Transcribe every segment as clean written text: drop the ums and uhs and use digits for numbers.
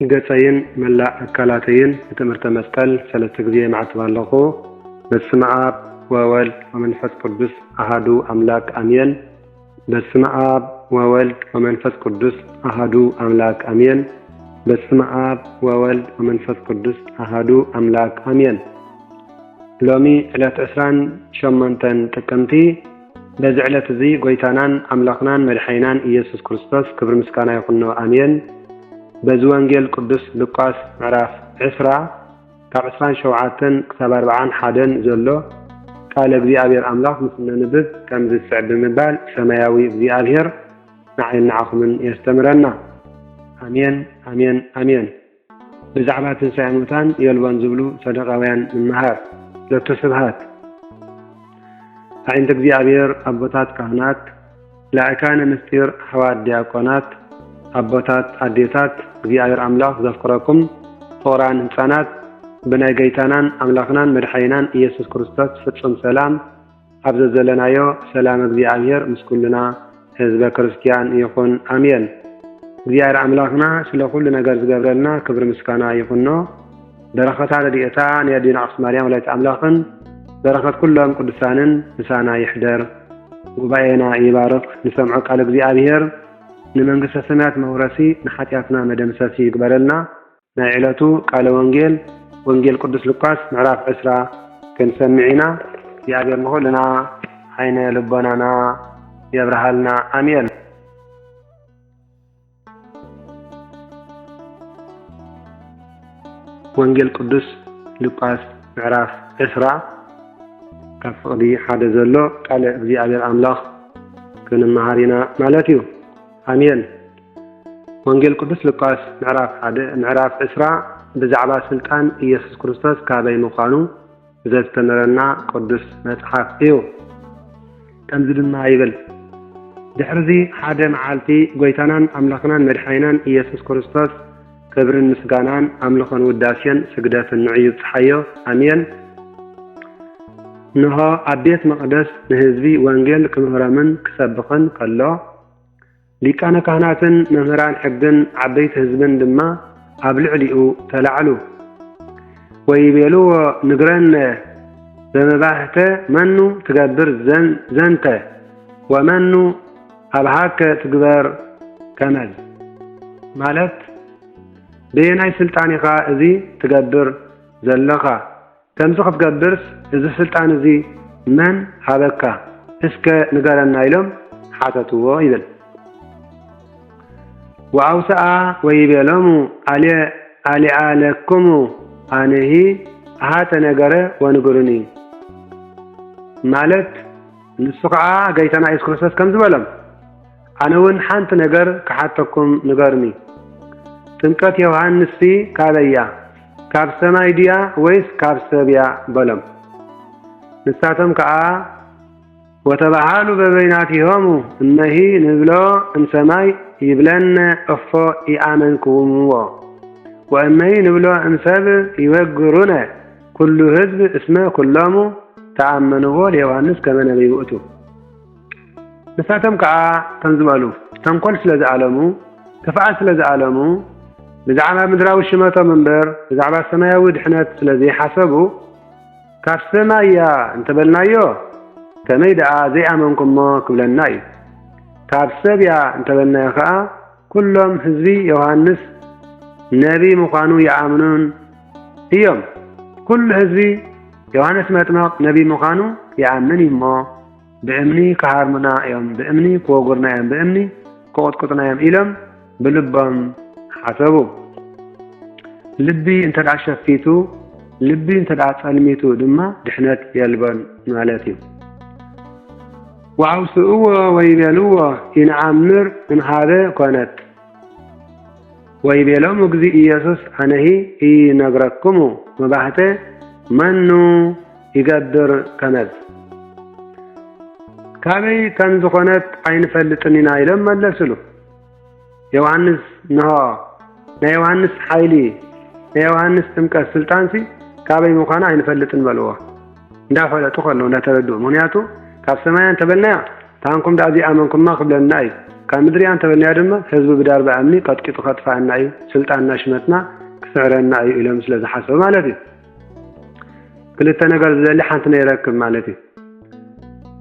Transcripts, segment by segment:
ገጸይን መላእ አካላተይን ትምህርተ መስቀል ሰለስተ ጊዜ ማዕተብ ኣለኹ። በስመ አብ ወወልድ ወመንፈስ ቅዱስ አሐዱ አምላክ አሜን። በስመ አብ ወወልድ ወመንፈስ ቅዱስ አሐዱ አምላክ አሜን። በስመ አብ ወወልድ ወመንፈስ ቅዱስ አሐዱ አምላክ አሜን። ሎሚ ዕለት 28 ጥቅምቲ በዚ ዕለት እዚ ጎይታናን አምላኽናን መድሓይናን ኢየሱስ ክርስቶስ ክብር ምስጋና ይኹን አሜን። በዚ ወንጌል ቅዱስ ሉቃስ ምዕራፍ 10 ካብ 27 ክሳብ 41 ዘሎ ቃል እግዚአብሔር አምላኽ ምስ ነንብብ ከም ዝስዕብ ብምባል ሰማያዊ እግዚአብሔር ንዓይንዓኹምን የስተምረና። አሜን አሜን አሜን። ብዛዕባ ትንሣኤ ሙታን የልቦን ዝብሉ ሰደቃውያን ንምሃር ለቶ ስብሃት አይንተ እግዚአብሔር አቦታት ካህናት ላእካነ ምስጢር ሐዋርያት ዲያቆናት አቦታት አዴታት እግዚአብሔር አምላኽ ዘፍቅረኩም ፍቁራን ህፃናት ብናይ ገይታናን አምላኽናን መድሓይናን ኢየሱስ ክርስቶስ ፍጹም ሰላም ኣብ ዘለናዮ ሰላም እግዚአብሔር ምስ ኩልና ህዝበ ክርስቲያን ይኹን አሜን። እግዚአብሔር አምላኽና ስለ ኩሉ ነገር ዝገብረልና ክብር ምስጋና ይኹኖ። በረኸታ ረድኤታ ንያዲና ቅድስት ማርያም ወላዲተ አምላኽን በረኸት ኩሎም ቅዱሳንን ንሳና ይሕደር። ጉባኤና ይባርክ። ንሰምዖ ቃል እግዚአብሔር ንመንግስተ ሰማያት መውረሲ ንኃጢአትና መደምሰሲ ይግበረልና። ናይ ዕለቱ ቃለ ወንጌል ቅዱስ ሉቃስ ምዕራፍ 10 ክንሰምዒና እግዚአብሔር ንኹልና ዓይነ ልቦናና የብርሃልና አሜን። ወንጌል ቅዱስ ሉቃስ ምዕራፍ 10 ካብ ፍቕዲ ሓደ ዘሎ ቃለ እግዚአብሔር አምላኽ ክንመሃሪና ማለት እዩ። አሜን። ወንጌል ቅዱስ ሉቃስ ምዕራፍ 10 ብዛዕባ ስልጣን ኢየሱስ ክርስቶስ ካበይ ምዃኑ ዘስተምረና ቅዱስ መጽሓፍ እዩ። ከምዚ ድማ ይብል፣ ድሕርዚ ሓደ መዓልቲ ጎይታናን አምላኽናን መድሓይናን ኢየሱስ ክርስቶስ ክብርን ምስጋናን አምልኾን ውዳሴን ስግደትን ንዑ ይብፅሓዮ። አሜን። ንሆ ኣብ ቤት መቕደስ ንህዝቢ ወንጌል ክምህሮምን ክሰብኽን ከሎ ሊቃነ ካህናትን መምህራን ሕግን ዓበይቲ ህዝብን ድማ ኣብ ልዕሊኡ ተላዕሉ። ወይቤልዎ ንግረነ በመባህተ መኑ ትገብር ዘንተ ወመኑ ኣብሃከ ትግበር ከመዝ። ማለት ብናይ ስልጣን ኢኻ እዚ ትገብር ዘለኻ፣ ከምዚ ክትገብርስ እዚ ስልጣን እዚ መን ሃበካ እስከ ንገረና ኢሎም ሓተትዎ ይብል። ወአውሰአ ወይቤሎሙ አሊአለክሙ አነሂ አሃተ ነገረ ወንግሩኒ። ማለት ንሱ ከዓ ገይታና ኢየሱስ ክርስቶስ ከም ዝበሎም ኣነ እውን ሓንቲ ነገር ክሓተኩም ንገርኒ። ጥምቀት ዮሃንስ ካበያ ካብ ሰማይ ድያ ወይስ ካብ ሰብ እያ በሎም። ንሳቶም ከዓ ወተባሃሉ በበይናቲሆሙ እመሂ ንብሎ እምሰማይ ይብለነ እፎ ይአመንክምዎ ወእመሂ ንብሎ እምሰብ ይወግሩነ ኩሉ ህዝብ እስመ ኩሎሙ ተአመንዎ ለዮሃንስ ከመ ነቢይ ውእቱ። ንሳቶም ከዓ ከም ዝበሉ ተንኮል ስለ ዝኣለሙ ክፍኣት ስለ ዝኣለሙ ብዛዕባ ምድራዊ ሽመቶም እምበር ብዛዕባ ሰማያዊ ድሕነት ስለ ዘይሓሰቡ ካብ ሰማይ እያ እንተበልናዮ ከመይ ደኣ ዘይኣመንኩሞ ክብለና እዩ። ካብ ሰብ እያ እንተበልናዮ ከዓ ኩሎም ህዝቢ ዮሃንስ ነቢይ ምዃኑ ይኣምኑን እዮም። ኩሉ ህዝቢ ዮሃንስ መጥመቕ ነቢይ ምዃኑ ይኣምን እሞ ብእምኒ ክሃርሙና እዮም፣ ብእምኒ ክወጉርና እዮም፣ ብእምኒ ክቁጥቁጥና እዮም ኢሎም ብልቦም ሓሰቡ። ልቢ እንተደኣ ሸፊቱ ልቢ እንተደኣ ጸልሚቱ ድማ ድሕነት የልቦን ማለት እዩ። ወአውስእዎ ወይቤልዎ ኢነአምር እምሃበ ኮነት። ወይቤሎም እግዚ ኢየሱስ አነሂ ኢነግረክሙ መባህተ መኑ ይገብር ከመዝ። ካበይ ከም ዝኾነት ኣይንፈልጥን ኢና ኢሎም መለስሉ። ዮሃንስ ንሆ ናይ ዮሃንስ ሓይሊ ናይ ዮሃንስ ጥምቀት ስልጣንሲ ካበይ ምዃኑ ኣይንፈልጥን በልዎ። እንዳፈለጡ ከለዉ እንዳተረድኡ፣ ምክንያቱ ካብ ሰማይ እንተበልናያ ታንኩም ዳ እዚኣመንኩማ ክብለና እዩ። كمدري أنت بني آدم حزب بدار بأمني قد كتو خطفا النعي سلطان ناشمتنا كسعر النعي إلى مثل ذا حسب مالتي كلتا نقل زي اللي حانتنا يركب مالتي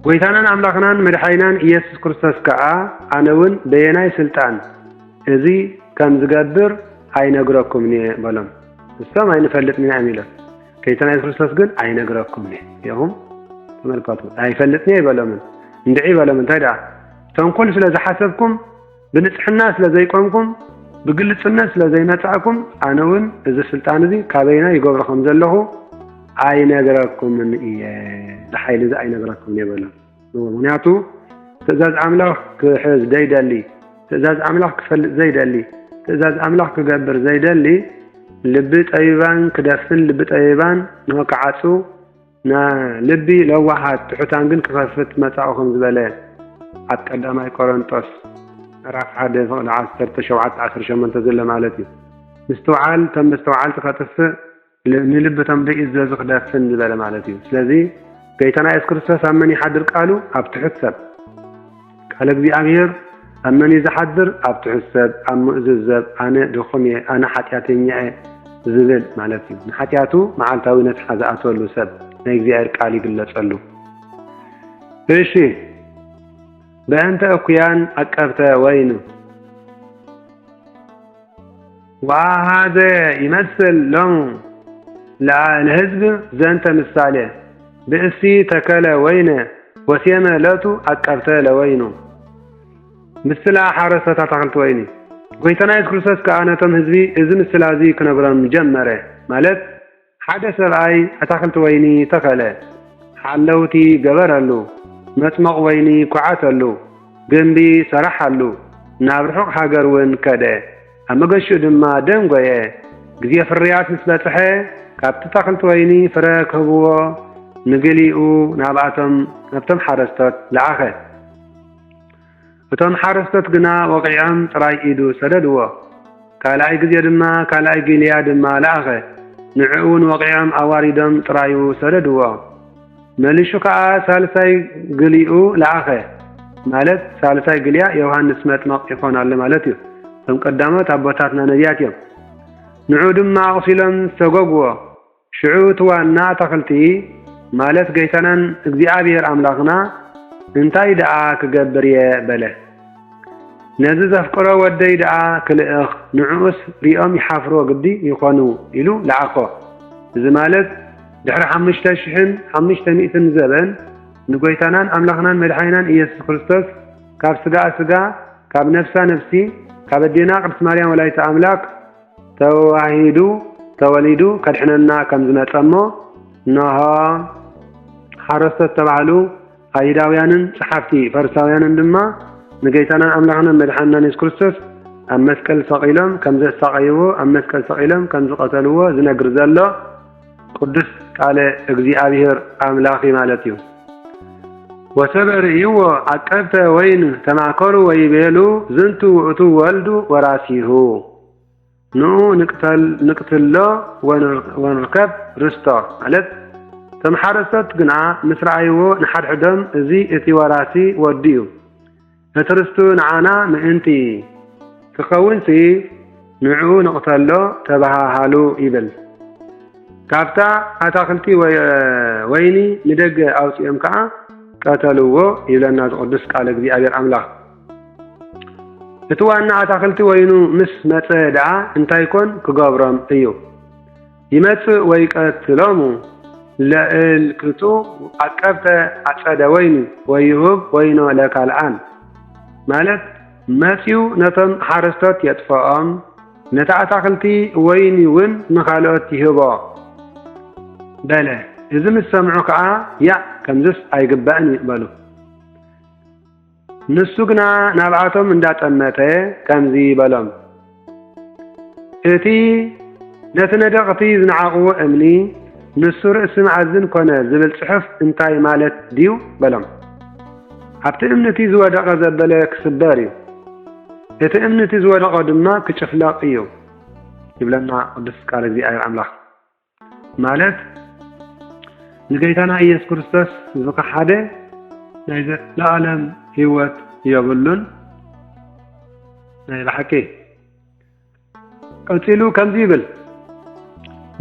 ويتانا أملاقنا مدحينا إيسوس كريستوس كعا عناون بيناي سلطان إذي كم زقبر أي نقرأكم ني بلم السلام أي نفلت من عميلة كيتانا إيسوس كريستوس قل أي نقرأكم ني يهم تملكاتو أي فلتني بلمن ندعي بلمن تدع تنقل سلا حسبكم بنصح الناس لزيكمكم بقلة الناس لزي نتعكم عناون إذا سلطان ذي كابينا يقبركم زله أي نقرأكم من إيه لحيل إذا أي نقرأكم ني بلم ونعطو تزاز أملاك كحز دايد اللي تزاز أملاك كفلت زيد اللي تزاز أملاك كقبر زيد اللي لبت أيبان كدفن لبت أيبان نوقعاتو نا لبي لو واحد تحتان قن كفافت متاعوكم زبالين عتقدامي كورنطوس راف حد فوق 10 شمن تزل مالتي مستوعال تم مستوعال تخطف نلب تنبئ الزازق دافن زبال مالتي سلازي كيتنا إيسوس كريستوس أمني حدر قالوا أبتحسب قال እግዚአብሔር أمني زحدر أبتحسب أم مؤززب أنا دخمي أنا حتياتي زبل مالتي حتياتو معالتاوي نتحازاتو له سب እግዚአብሔር ቃል ይገለጻሉ እሺ በእንተ እኩያን አቀብተ ወይን وهذا يمثل لهم ለህዝብ ዘንተ ምሳሌ በእሲ ተከለ ወይነ ወሲመ ለቱ አቀብተ ለወይኑ ምስላ ሓረሰታ ተክልት ወይኒ ጎይታና ኢየሱስ ክርስቶስ ከአነቶም ህዝቢ እዚ ምስላዚ ክነግሮም ጀመረ ማለት ሓደ ሰብኣይ አታክልት ወይኒ ተከለ ሓለውቲ ገበረሉ መጥመቕ ወይኒ ኩዓተሉ ገንቢ ሰራሓሉ ናብ ርሑቕ ሃገር ውን ከደ ኣብ መገሹ ድማ ደንጎየ ግዜ ፍርያት ምስ በፅሐ ካብቲ ተክልት ወይኒ ፍረ ክህብዎ ንገሊኡ ናብቶም ሓረስቶት ለኣኸ እቶም ሓረስቶት ግና ወቂዖም ጥራይ ኢዱ ሰደድዎ ካልኣይ ግዜ ድማ ካልኣይ ገሊያ ድማ ለኣኸ ንዕኡን ወቂዖም ኣዋሪዶም ጥራዩ ሰደድዎ መልሹ ከዓ ሳልሳይ ገሊኡ ለኣኸ ማለት ሳልሳይ ገሊያ ዮሐንስ መጥመቕ ይኾናሉ ማለት እዩ እቶም ቀዳሞት ኣቦታትና ነቢያት እዮም ንዑ ድማ ኣቕሲሎም ዝተጎግዎ ሽዑ ትዋና ተኽልቲ ማለት ገይታናን እግዚአብሔር ኣምላኽና እንታይ ደኣ ክገብር እየ በለ ነዚ ዘፍቅሮ ወደይ ደኣ ክልእኽ ንዑስ ሪኦም ይሓፍሮ ግዲ ይኾኑ ኢሉ ለዓኾ እዚ ማለት ድሕሪ 5500 ዘበን ንጎይታናን ኣምላኽናን መድሓኒናን ኢየሱስ ክርስቶስ ካብ ስጋ ስጋ ካብ ነፍሳ ነፍሲ ካብ ኣዴና ቅድስት ማርያም ወላዲተ ኣምላክ ተወሊዱ ከድሕነና ከም ዝመፀ እሞ ነሆ ሓረስቶት ተባህሉ አይሁዳውያንን ጸሐፍቲ ፈሪሳውያንን ድማ ንጌታናን ኣምላኽናን መድሓኒናን ኢየሱስ ክርስቶስ ኣብ መስቀል ሰቂሎም ከም ዘሳቀይዎ ኣብ መስቀል ሰቂሎም ከም ዝቀተልዎ ዝነግር ዘሎ ቅዱስ ቃለ እግዚአብሔር ኣምላኽ ማለት እዩ ወሰብእ ርእይዎ ዓቀብተ ወይን ተማከሩ ወይቤሉ ዝንቱ ውእቱ ወልዱ ወራሲሁ ንኡ ንቅትሎ ወንርከብ ርስቶ ማለት ተምሓረስቶት ግና ምስ ረኣይዎ ንሓድሕዶም እዚ እቲ ወራሲ ወዲ እዩ እቲ ርስቱ ንዓና ምእንቲ ክኸውንሲ ንዕኡ ንቕተሎ ተባሃሃሉ ይብል ካብታ ኣታክልቲ ወይኒ ንደገ ኣውፂኦም ከዓ ቀተልዎ ይብለና ዝቅዱስ ቃል እግዚአብሔር ኣምላኽ እቲ ዋና ኣታክልቲ ወይኑ ምስ መፀ ደኣ እንታይ ኮን ክገብሮም እዩ ይመፅእ ወይ ቀትሎሙ ለእልክቱ ዓቀብተ ዓፀደ ወይኒ ወይሁብ ወይኖ ለካልኣን ማለት መፂኡ ነቶም ሓረስቶት የጥፍኦም ነታ ኣታክልቲ ወይኒ ውን ንኻልኦት ይህቦ በለ እዚ ምስ ሰምዑ ከዓ ያ ከምዝስ ኣይግባእን ይቕበሉ ንሱ ግና ናብዓቶም እንዳጠመተ ከምዚ በሎም እቲ ነቲ ነደቕቲ ዝነዓቕዎ እምኒ ንሱ ርእሲ መዓዝን ኮነ ዝብል ጽሑፍ እንታይ ማለት ድዩ በሎም ኣብቲ እምንቲ ዝወደቐ ዘበለ ክስበር እዩ እቲ እምንቲ ዝወደቐ ድማ ክጭፍለቕ እዩ ይብለና ቅዱስ ቃል እግዚአብሔር ኣምላኽ ማለት ንጌታና ኢየሱስ ክርስቶስ ዝከሓደ ናይ ዘለዓለም ህይወት የብሉን ናይ ባሕቂ ቀፂሉ ከምዚ ይብል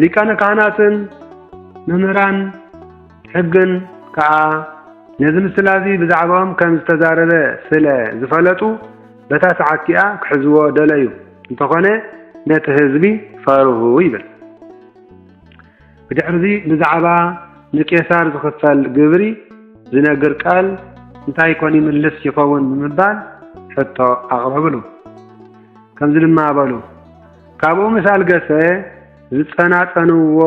ሊቃነ ካህናትን መምህራን ሕግን ከዓ ነዚ ምስላዚ ብዛዕባኦም ከም ዝተዛረበ ስለ ዝፈለጡ በታ ሰዓቲኣ ክሕዝዎ ደለዩ እንተኾነ ነቲ ህዝቢ ፈርሁ ይብል ብድሕርዚ ብዛዕባ ንቄሳር ዝኽፈል ግብሪ ዝነግር ቃል እንታይ ኮን ይምልስ ይኸውን ብምባል ሕቶ ኣቕረብሉ ከምዚ ድማ በሉ ካብኡ ምስ ኣልገሰ ዝጸናጸንዎ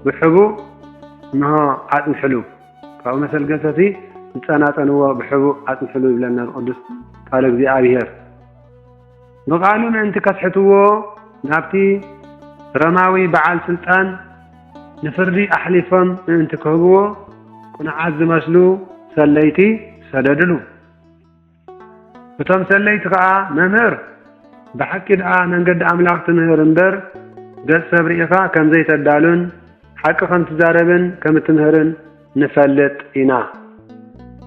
ብሕቡእ እንሆ ኣጽንሕሉ ካብኡ ምስ ኣልገሰቲ ዝጸናጸንዎ ብሕቡእ ኣጽንሕሉ ይብለና ቅዱስ ቃል እግዚአብሔር ብቃሉ ምእንቲ ከስሕትዎ ናብቲ ረማዊ በዓል ስልጣን ንፍርዲ ኣሕሊፎም ምእንቲ ክህብዎ ቁንዓት ዝመስሉ ሰለይቲ ሰደድሉ እቶም ሰለይቲ ከዓ መምህር ብሓቂ ደኣ መንገዲ ኣምላኽ ትምህር እምበር ገጽ ሰብ ርኢኻ ከም ዘይተዳሉን ሓቂ ከም ትዛረብን ከም ትምህርን ንፈልጥ ኢና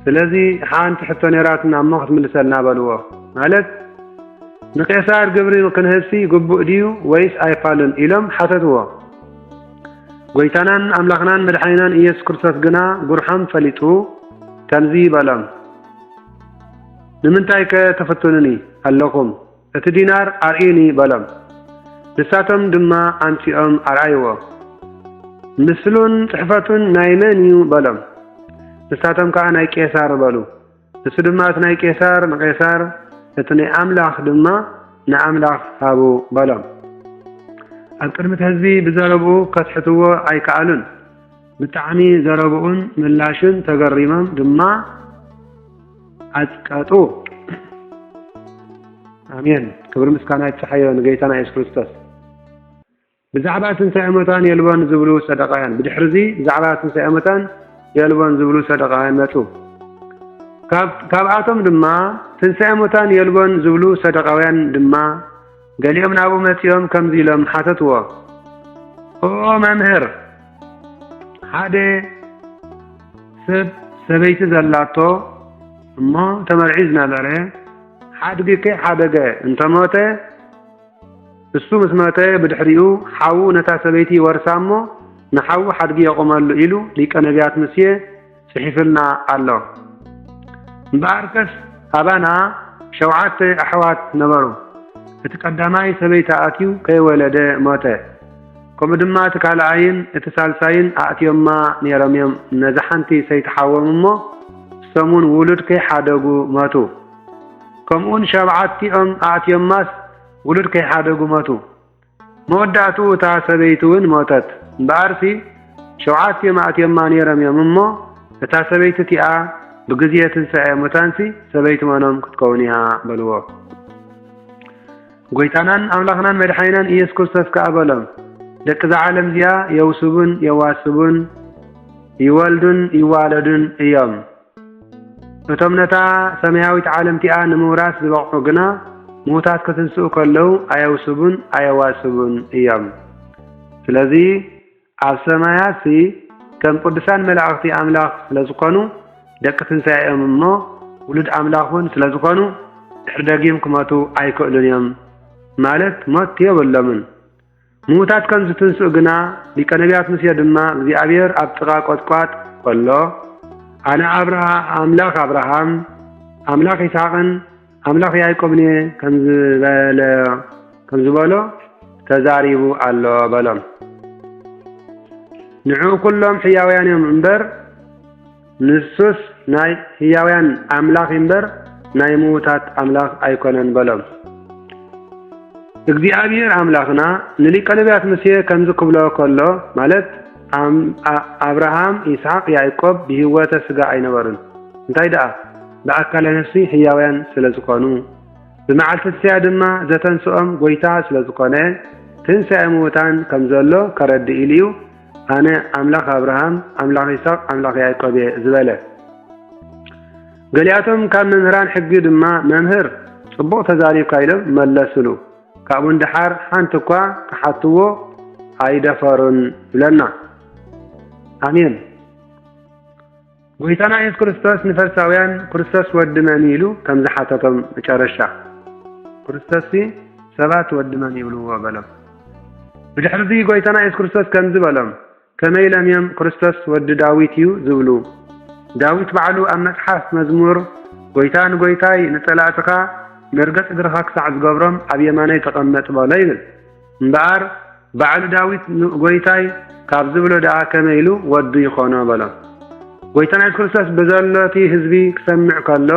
ስለዚ ሓንቲ ሕቶ ነራትና እሞ ክትምልሰልና በልዎ ማለት ንቄሳር ግብሪ ክንህብሲ ግቡእ ድዩ ወይስ ኣይፋልን ኢሎም ሓተትዎ ጎይታናን ኣምላኽናን መድሓኒናን ኢየሱስ ክርስቶስ ግና ጉርሖም ፈሊጡ ከምዚ በሎም ንምንታይ ከተፈትኑኒ ኣለኹም እቲ ዲናር ኣርኢኒ በሎም ንሳቶም ድማ ኣንፂኦም ኣርኣይዎ ምስሉን ጽሕፈቱን ናይ መን እዩ በሎም ንሳቶም ከዓ ናይ ቄሳር በሉ ንሱ ድማ እቲ ናይ ቄሳር ንቄሳር እቲ ናይ ኣምላኽ ድማ ንኣምላኽ ሃቡ በሎም ኣብ ቅድሚት ህዝቢ ብዘረብኡ ከስሕትዎ ኣይከኣሉን ብጣዕሚ ዘረብኡን ምላሽን ተገሪሞም ድማ ኣጽቀጡ አሜን ክብር ምስጋና ይትሓዮ ንጌታና ኢየሱስ ክርስቶስ ብዛዕባ ትንሣኤ ሙታን የልቦን ዝብሉ ሰደቃውያን ብድሕርዚ ብዛዕባ ትንሣኤ ሙታን የልቦን ዝብሉ ሰደቃውያን መፁ ካብኣቶም ድማ ትንሣኤ ሙታን የልቦን ዝብሉ ሰደቃውያን ድማ ገሊኦም ናብኡ መፂኦም ከምዚ ኢሎም ሓተትዎ ኦ መምህር ሓደ ሰበይቲ ዘላቶ እሞ ተመርዒ ዝነበረ ሓድጊ ሓደገ እንተሞተ እሱ ምስ ሞተ ብድሕሪኡ ሓዉ ነታ ሰበይቲ ወርሳ እሞ ንሓዉ ሓድጊ የቆመሉ ኢሉ ሊቀ ነቢያት ሙሴ ጽሒፍልና ኣሎ እምበኣርከስ ኣባና 7 ኣሕዋት ነበሩ እቲ ቀዳማይ ሰበይቲ ኣትዩ ከይወለደ ሞተ ከምኡ ድማ እቲ ካልኣይን እቲ ሳልሳይን ኣእትዮማ ነይሮም እዮም ነዚ ሓንቲ ሰይተሓወሙ እሞ ሰሙን ውሉድ ከይሓደጉ ሞቱ ከምኡን 7ቲኦም ኣእትዮማስ ውሉድ ከይሓደጉ ሞቱ መወዳእቱ እታ ሰበይቲ እውን ሞተት እምበኣርሲ 7ቲኦም ኣእትዮማ ነይሮም እዮም እሞ እታ ሰበይቲ እቲኣ ብግዜ ትንሣኤ ሙታንሲ ሰበይቲ መኖም ክትከውን እያ በልዎ ጎይታናን ኣምላኽናን መድሓኒናን ኢየሱስ ክርስቶስ ከዓ በሎም ደቂ ዝዓለም እዚኣ የውስቡን የዋስቡን ይወልዱን ይዋለዱን እዮም እቶም ነታ ሰማያዊት ዓለም እቲኣ ንምውራስ ዝበቕዑ ግና ሙታት ክትንስኡ ከለዉ ኣየውስቡን ኣየዋስቡን እዮም ስለዚ ኣብ ሰማያሲ ከም ቅዱሳን መላእኽቲ ኣምላኽ ስለ ዝኾኑ ደቂ ትንሣኤኦም እሞ ውሉድ ኣምላኽ እውን ስለ ዝኾኑ ድሕሪ ደጊም ክመቱ ኣይክእሉን እዮም ማለት ሞት የብሎምን ሙታት ከም ዝትንስኡ ግና ሊቀ ነቢያት ሙሴ ድማ እግዚአብሔር ኣብ ጥቓ ቆጥቋጥ ከሎ ኣነ ኣምላኽ አብርሃም ኣምላኽ ይስሐቅን ኣምላኽ ያዕቆብን ከም ዝበሎ ተዛሪቡ ኣሎ በሎም ንዑ ኩሎም ሕያውያን እዮም እምበር ንሱስ ናይ ሕያውያን ኣምላኽ እምበር ናይ ሙታት ኣምላኽ ኣይኮነን በሎም እግዚአብሔር ኣምላኽና ንሊቀ ነቢያት ሙሴ ከምዚ ክብሎ ከሎ ማለት አብርሃም ይስሐቅ ያዕቆብ ብህይወተ ስጋ ኣይነበሩን እንታይ ደኣ ብኣካለ ነፍሲ ሕያውያን ስለ ዝኾኑ ብመዓልቲ ትንሣኤ ድማ ዘተንስኦም ጎይታ ስለ ዝኾነ ትንሣኤ ሙታን ከም ዘሎ ከረድእ ኢሉ ኣነ ኣምላኽ አብርሃም ኣምላኽ ይስሐቅ ኣምላኽ ያዕቆብ ዝበለ ገሊኣቶም ካብ መምህራን ሕጊ ድማ መምህር ጽቡቕ ተዛሪብካ ኢሎም መለስሉ ካብኡ እንድሓር ሓንቲ እኳ ክሓትዎ ኣይደፈሩን ብለና አሜን ጎይታና ኢየሱስ ክርስቶስ ንፈሪሳውያን ክርስቶስ ወዲ መን ኢሉ ከም ዝሓተቶም መጨረሻ ክርስቶስ ሰባት ወድመን ይብልዎ በሎም ብድሕሪ እዚ ጎይታና ኢየሱስ ክርስቶስ ከምዚ በሎም ከመይ ለምዮም ክርስቶስ ወዲ ዳዊት እዩ ዝብሉ ዳዊት ባዕሉ ኣብ መጽሓፍ መዝሙር ጎይታ ንጎይታይ ንጸላእትኻ መርገጽ እግርኻ ክሳዕ ዝገብሮም ኣብ የማነይ ተቐመጥ በሎ ይብል እምበኣር ባዕሉ ዳዊት ጎይታይ ካብ ዝብሎ ደኣ ከመይ ኢሉ ወዱ ይኾኖ በሎም ጎይታና ኢየሱስ ክርስቶስ ብዘሎቲ ህዝቢ ክሰምዕ ከሎ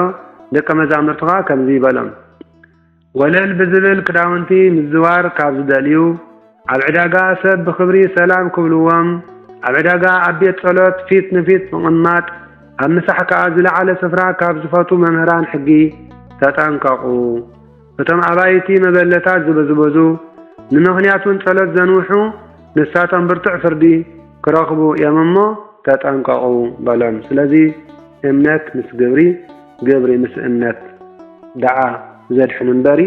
ደቀ መዛሙርትኻ ከምዚ ይበሎም ወለል ብዝብል ክዳውንቲ ምዝዋር ካብ ዝደልዩ ኣብ ዕዳጋ ሰብ ብክብሪ ሰላም ክብልዎም ኣብ ዕዳጋ ኣብ ቤት ጸሎት ፊት ንፊት ምቕማጥ ኣብ ምሳሕ ከዓ ዝለዓለ ስፍራ ካብ ዝፈቱ መምህራን ሕጊ ተጠንቀቑ እቶም ኣባይቲ መበለታት ዝበዝበዙ ንምኽንያቱን ጸሎት ዘንውሑ ንሳቶም ብርቱዕ ፍርዲ ክረኽቡ እዮም እሞ ተጠንቀቑ በሎም ስለዚ እምነት ምስ ግብሪ ምስ እምነት ደኣ ዘድሕን እምበሪ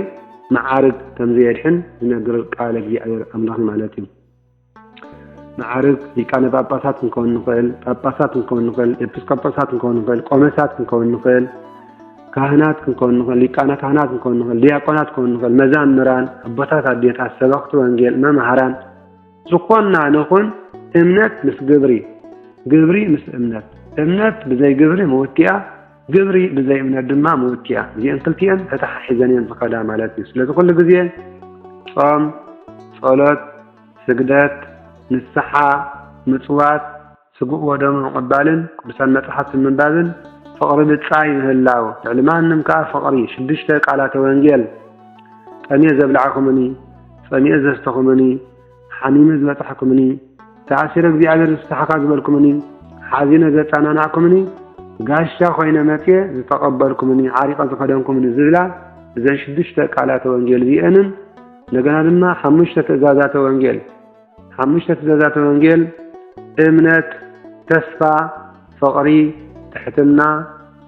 መዓርግ ከምዘየድሕን ዝነግር ቃል እግዚአብሔር ኣምላኽ ማለት እዩ መዓርግ ሊቃነ ጳጳሳት ክንከውን ንኽእል ጳጳሳት ክንከውን ንኽእል ኤጲስቆጶሳት ክንከውን ንኽእል ቆመሳት ክንከውን ንኽእል ካህናት ክንከውን ንኽእል ሊቃነ ካህናት ክንከውን ንኽእል ዲያቆናት ክንከውን ንኽእል መዛምራን ኣቦታት ኣዴታት ሰበኽቲ ወንጌል መምሃራን ዝኾንና ንኹን እምነት ምስ ግብሪ ምስ እምነት ብዘይ ግብሪ መውቲያ ግብሪ ብዘይ እምነት ድማ መውቲያ እዚአን ክልቲአን ተተሓሒዘን እየን ዝኸዳ ማለት እዩ ስለዚ ኩሉ ግዜ ጾም ጸሎት ስግደት ንስሓ ምጽዋት ስጉእ ወደሙ ምቕባልን ቅዱሳን መጽሓፍቲ ምንባብን ፍቕሪ ብጻይ ምህላው ልዕሊ ማንም ከዓ ፍቕሪ 6 ቃላተ ወንጌል ጠምየ ዘብልዓኹምኒ ጸሚየ ዘስተኹምኒ ሓሚመ ዝበፅሐኩምኒ ተኣሲረ እግዚኣብሔር ዝፍታሕካ ዝበልኩምኒ ሓዚነ ዘጸናናዕኩምኒ ጋሻ ኮይነ መጽየ ዝተቐበልኩምኒ ዓሪቐ ዝኸደንኩምኒ ዝብላ እዘን 6 ቃላተ ወንጌል እዚአንን እንደገና ድማ 5 ትእዛዛተ ወንጌል እምነት ተስፋ ፍቕሪ ትሕትና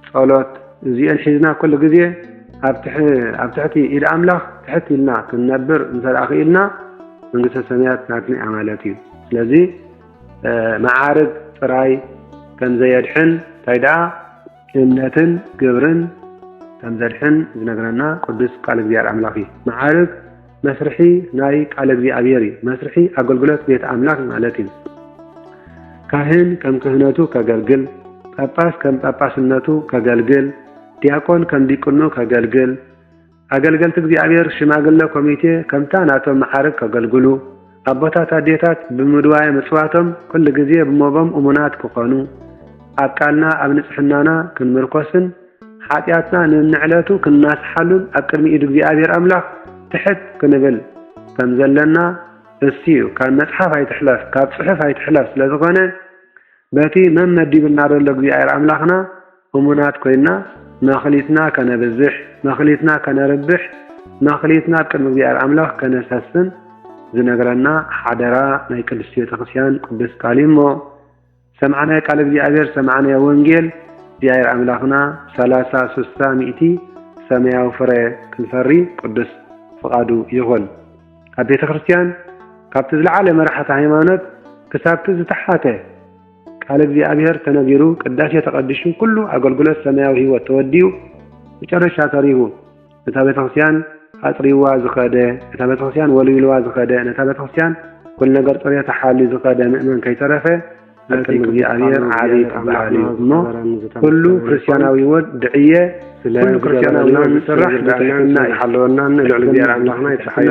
ጸሎት እዚአን ሒዝና ኩሉ ግዜ ኣብ ትሕቲ ኢድ ኣምላኽ ትሕት ኢልና ክንነብር እንተደኣ ክኢልና መንግስተ ሰማያት ናትና ማለት እዩ ስለዚ መዓርግ ጥራይ ከምዘየድሕን እንታይ ደኣ እምነትን ግብርን ከምዘድሕን ዝነግረና ቅዱስ ቃል እግዚአብሔር ኣምላኽ እዩ መዓርግ መስርሒ ናይ ቃል እግዚአብሔር እዩ መስርሒ ኣገልግሎት ቤት ኣምላኽ ማለት እዩ ካህን ከም ክህነቱ ከገልግል ጳጳስ ከም ጳጳስነቱ ከገልግል ዲያቆን ከም ዲቁኑ ከገልግል ኣገልገልቲ እግዚአብሔር ሽማግለ ኮሚቴ ከምታ ናቶም መዓርግ ከገልግሉ ኣቦታት ኣዴታት ብምድዋይ ምጽዋቶም ኩሉ ግዜ ብሞቦም እሙናት ክኾኑ ኣብ ቃልና ኣብ ንጽሕናና ክንምርኮስን ሓጢኣትና ንንዕለቱ ክናስሓሉን ኣብ ቅድሚ ኢድ እግዚአብሔር ኣምላኽ ትሕት ክንብል ከም ዘለና እስዩ ካብ መጽሓፍ ኣይትሕለፍ ካብ ጽሑፍ ኣይትሕለፍ ስለዝኾነ በቲ መመዲብልና ዘሎ እግዚአብሔር ኣምላኽና እሙናት ኮይና መኽሊትና ከነብዝሕ መኽሊትና ከነርብሕ መኽሊትና ኣብ ቅድሚ እግዚአብሔር ኣምላኽ ከነሰስን ዝነግረና ሓደራ ናይ ቅድስት ቤተክርስቲያን ቅዱስ ቃል እሞ ሰምዓናይ ቃል እግዚአብሔር ሰምዓናይ ወንጌል እግዚአብሔር ኣምላኽና 30 ሚእቲ ሰማያዊ ፍረ ክንፈሪ ቅዱስ ፍቃዱ ይኹን ኣብ ቤተክርስቲያን ካብቲ ዝለዓለ መራሕቲ ሃይማኖት ክሳብቲ ዝተሓተ ቃል እግዚአብሔር ተነጊሩ ቅዳሴ ተቀድሹ ኩሉ ኣገልግሎት ሰማያዊ ህይወት ተወዲኡ መጨረሻ ተሪቡ እታ ቤተክርስቲያን ኣጥሪዋ ዝኸደ እታ ቤተክርስቲያን ወልዊልዋ ዝኸደ ነታ ቤተክርስቲያን ኩሉ ነገር ጥርየት ሓሊ ዝኸደ ምእመን ከይተረፈ ነቲ እግዚአብሔር ዓብይ ተባዕሉ እሞ ኩሉ ክርስቲያናዊ ወድ ድዕየ ኩሉ ክርስቲያናዊ ወድ ስራሕ ድዕየና ይሓለወና ንልዕል እግዚአብሔር ኣምላኽና ይተሓዮ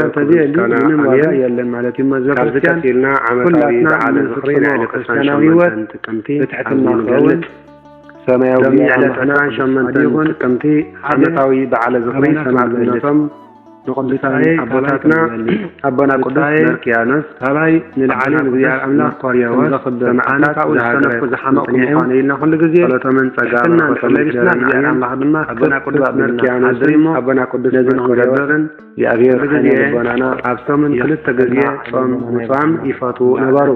ምንም ዋጋ የለን ማለት እዩ መዘ ክርስቲያንና ዓመታዊ በዓለ ዝኽሪ ናይ ክርስቲያናዊ ወድ ብትሕትና ክኸውን ሰማያዊ ዕለትና 8 ጥቅምቲ ዓመታዊ በዓለ ዝኽሪ ሰማዕትነቶም ንቅዱሳን ኣቦታትና ኣቦና ቅዱስ መርቅያኖስ ካባይ ንልዓሊ እግዚአብሔር ኣምላኽ ኮርያዎስ ሰማዕታት ዝሃገረፉ ዝሓመቑ ምዃኑ ኢልና ኩሉ ግዜ ጸሎቶምን ጸጋና ለቢስና እግዚአብሔር ኣምላኽ ድማ ኣቦና ቅዱስ መርቅያኖስ እሞ ኣቦና ቅዱስ ነዚ ንክገብርን እግዚአብሔር ግዜ ልቦናና ኣብ ሰሙን 2 ግዜ ጾም ምጽዋም ይፈትዉ ነበሩ